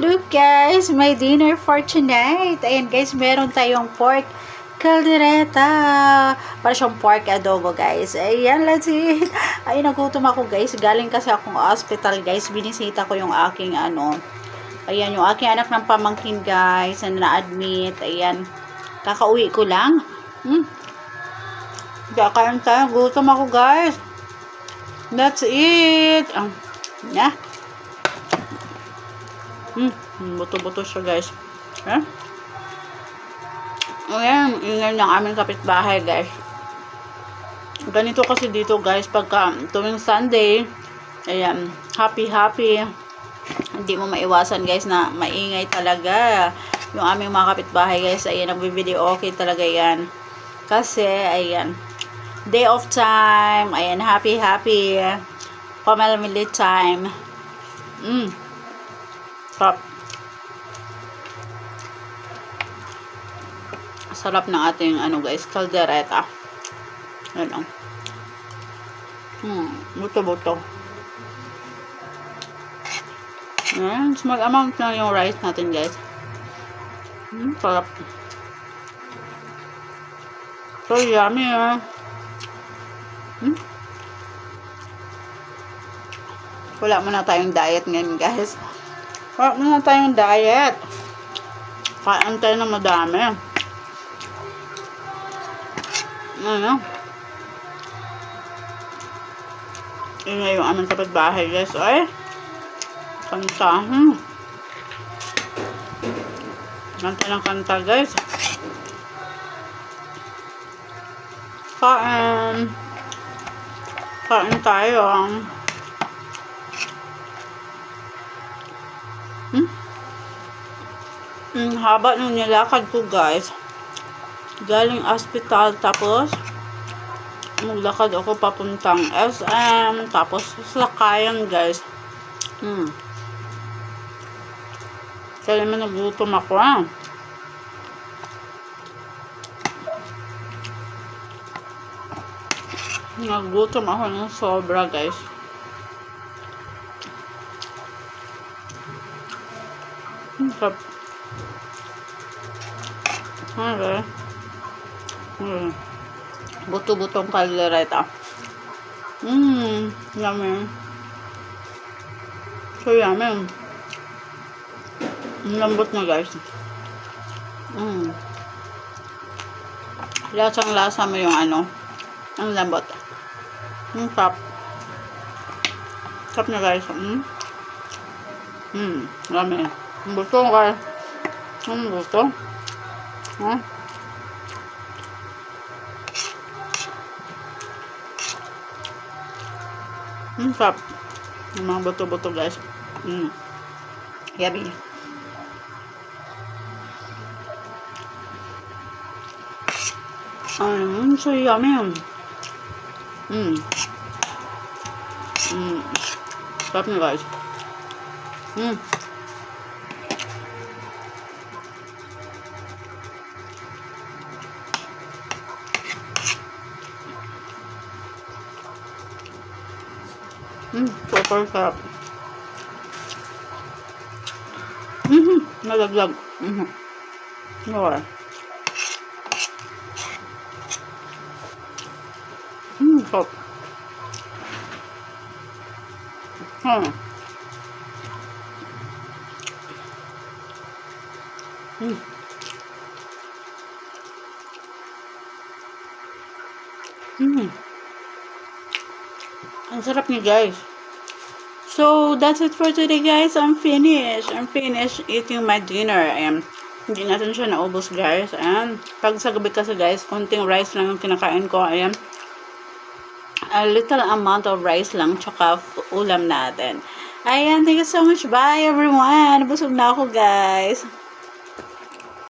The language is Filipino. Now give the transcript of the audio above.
Look guys, my dinner for tonight. Ayan guys, meron tayong pork caldereta. Para siyang pork adobo guys. Ayan, let's eat. Ay, nagutom ako guys. Galing kasi akong hospital guys. Binisita ko yung aking ayan, yung aking anak ng pamangkin guys. Na-admit. Ayan. Kakauwi ko lang. Kakain tayo. Gutom ako guys. That's it. Yeah. Buto-buto siya guys. Ayan, ingay ng aming kapitbahay guys. Ganito kasi dito guys, pagka tuwing Sunday, ayan, happy. Hindi mo maiwasan guys na maingay talaga yung aming mga kapitbahay guys. Ayan, nagbe-video okay talaga yan. Kasi, ayan, day of time, ayan, happy. Family time. Sarap. Sarap ng ating guys, caldereta. Ayan. Buto-buto. Ayan, small amount lang yung rice natin guys. Sarap. So yummy Wala muna tayong diet ngayon guys. Wala muna tayong diet. Kain tayo na madami. Ano? Ingay yung aming kapitbahay guys. Ay, kanta. Kanta ng kanta guys. Kain tayo. Haba nung nilakad ko guys. Galing hospital, tapos maglakad ako papuntang SM, tapos sakayan guys. Kaya naman nagutom ako Nagutom ako ng sobra guys. Sarap. Okay. Buto-butong caldereta. Yummy. So yummy. Lambot na guys. Lasang-lasa mo yung ang lambot. Sarap. Sarap na guys. Yummy. Buto guys. Buto. Sarap. Yung mga buto-buto guys. Yummy. So yummy. Sarap na guys. Super sarap. Nalaglag. More. Sarap. Ang sarap niya guys. So, that's it for today guys. I'm finished eating my dinner. Hindi natin siya naubos guys. Pag sa gabi kasi guys, konting rice lang yung kinakain ko. A little amount of rice lang, tsaka ulam natin. Ayan, thank you so much. Bye everyone. Busog na ako guys.